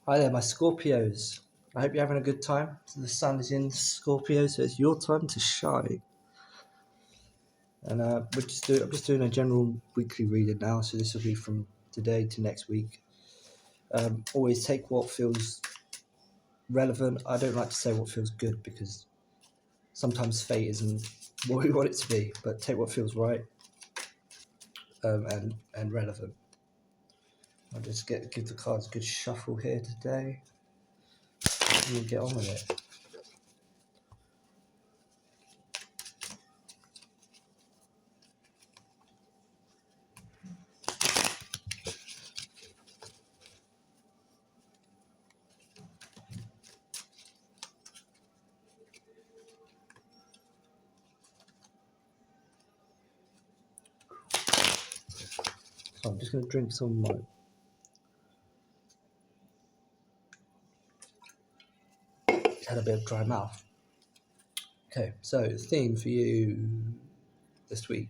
Hi there, my Scorpios. I hope you're having a good time. So the sun is in Scorpio, so it's your time to shine. And I'm just doing a general weekly reading now, so this will be from today to next week. Always take what feels relevant. I don't like to say what feels good because sometimes fate isn't what we want it to be, but take what feels right and relevant. I'll just give the cards a good shuffle here today, and we'll get on with it. So I'm just going to drink some of my had a bit of dry mouth. Okay, so the theme for you this week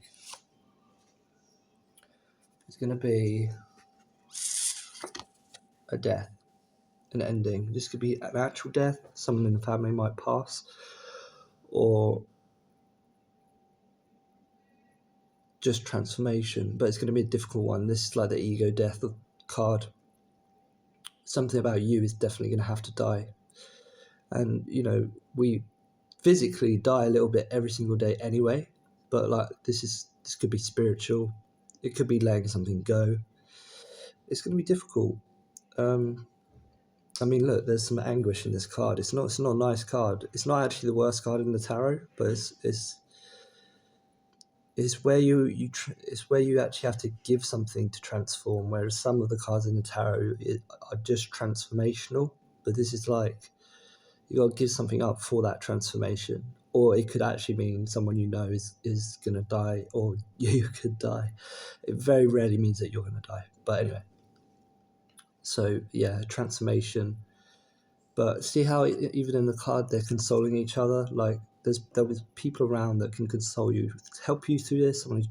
is going to be a death, an ending. This could be an actual death, someone in the family might pass, or just transformation, but it's going to be a difficult one. This is like the ego death card. Something about you is definitely going to have to die. And, we physically die a little bit every single day anyway, but like this could be spiritual. It could be letting something go. It's going to be difficult. I mean, look, there's some anguish in this card. It's not a nice card. It's not actually the worst card in the tarot, but it's where it's where you actually have to give something to transform. Whereas some of the cards in the tarot are just transformational, but this is like you got to give something up for that transformation. Or it could actually mean someone you know is gonna die, or you could die. It very rarely means that you're gonna die. But anyway, so yeah, transformation. But see how even in the card they're consoling each other. Like there was people around that can console you, help you through this. Someone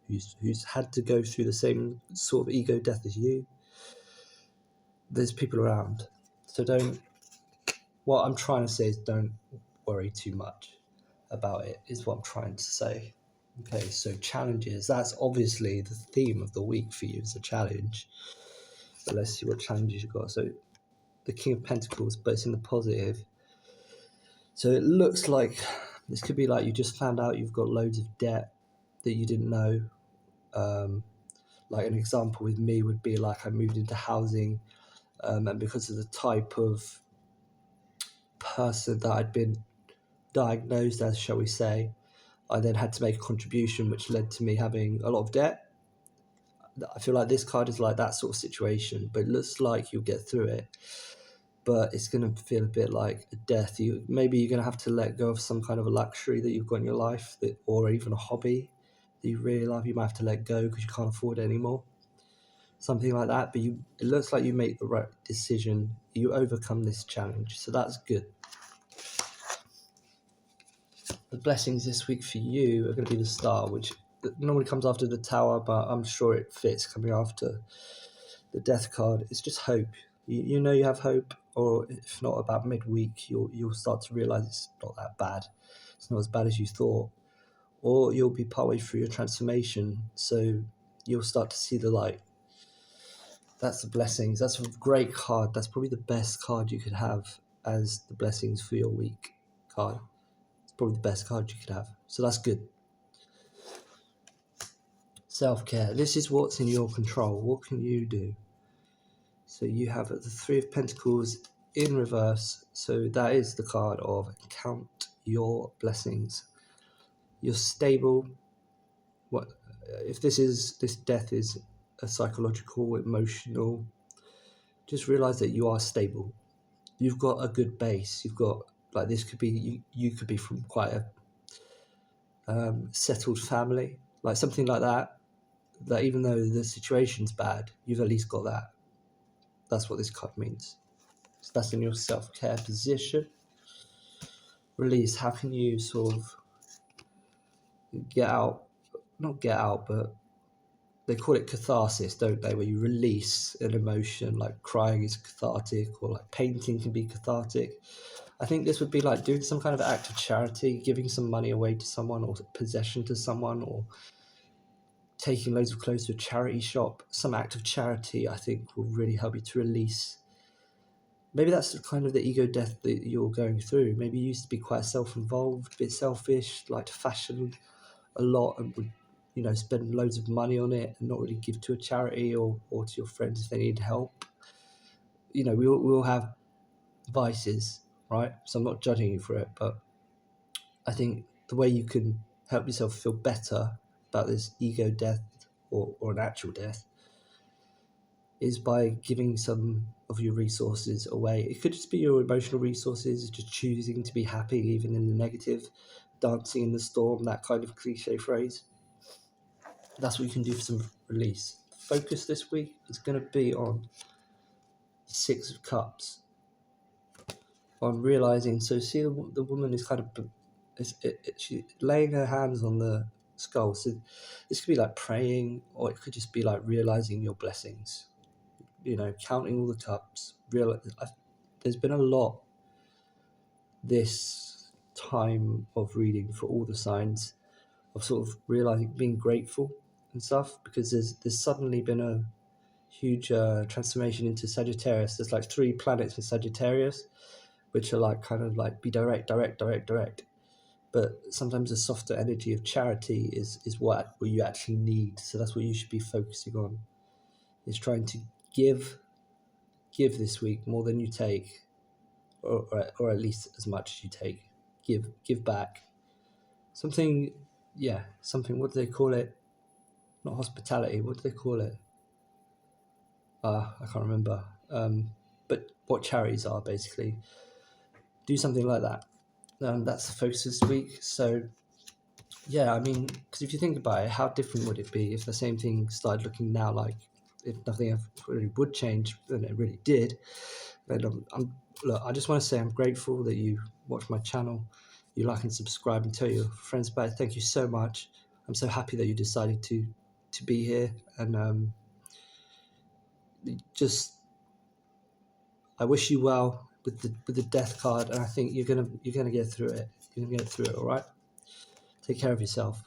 who's had to go through the same sort of ego death as you. There's people around, so don't. What I'm trying to say is don't worry too much about it. Is what I'm trying to say. Okay, so challenges. That's obviously the theme of the week for you. Is a challenge. But let's see what challenges you got. So the King of Pentacles, but it's in the positive. So it looks like this could be like you just found out you've got loads of debt that you didn't know. Like an example with me would be like I moved into housing, and because of the type of person that I'd been diagnosed as, shall we say, I then had to make a contribution, which led to me having a lot of debt. I feel like this card is like that sort of situation, but it looks like you'll get through it. But it's going to feel a bit like a death. Maybe you're going to have to let go of some kind of a luxury that you've got in your life, or even a hobby that you really love. You might have to let go because you can't afford it anymore. Something like that. But it looks like you make the right decision. You overcome this challenge. So that's good. The blessings this week for you are going to be the Star, which normally comes after the Tower, but I'm sure it fits coming after the Death card. It's just hope. You know you have hope, or if not, about midweek you'll start to realize it's not that bad. It's not as bad as you thought, or you'll be partway through your transformation, so you'll start to see the light. That's the blessings. That's a great card. That's probably the best card you could have as the blessings for your week card. It's probably the best card you could have. So that's good. Self-care. This is what's in your control. What can you do? So you have the Three of Pentacles in reverse. So that is the card of count your blessings. You're stable. What if this death is a psychological, emotional? Just realize that you are stable. You've got a good base. You've got like this could be you could be from quite a settled family, like something like that. That even though the situation's bad, you've at least got that. That's what this card means. So that's in your self-care position. Release. How can you sort of not get out, but they call it catharsis, don't they? Where you release an emotion, like crying is cathartic, or like painting can be cathartic. I think this would be like doing some kind of act of charity, giving some money away to someone, or possession to someone, or taking loads of clothes to a charity shop. Some act of charity, I think, will really help you to release. Maybe that's the kind of the ego death that you're going through. Maybe you used to be quite self-involved, a bit selfish, liked fashion a lot, and would, you know, spend loads of money on it and not really give to a charity or to your friends if they need help. You know, we all have vices, right? So I'm not judging you for it, but I think the way you can help yourself feel better about this ego death or an actual death is by giving some of your resources away. It could just be your emotional resources, just choosing to be happy even in the negative, dancing in the storm, that kind of cliche phrase. That's what you can do for some release. Focus this week is going to be on the Six of Cups, on realizing. So see, the woman is kind of she laying her hands on the skull. So this could be like praying, or it could just be like realizing your blessings. You know, counting all the cups. There's been a lot this time of reading for all the signs of sort of realizing, being grateful and stuff, because there's suddenly been a huge transformation into Sagittarius. There's like 3 planets in Sagittarius, which are like kind of like be direct. But sometimes the softer energy of charity is what you actually need. So that's what you should be focusing on. Is trying to give this week more than you take, or at least as much as you take. Give back. Something, yeah, something. What do they call it? Not hospitality. What do they call it? I can't remember. But what charities are basically. Do something like that. That's the focus this week. So yeah, I mean, because if you think about it, how different would it be if the same thing started looking now like if nothing really would change, and it really did? And look, I just want to say I'm grateful that you watch my channel, you like and subscribe, and tell your friends about it. Thank you so much. I'm so happy that you decided to be here, and just I wish you well with the death card, and I think you're gonna get through it. You're gonna get through it. All right. Take care of yourself.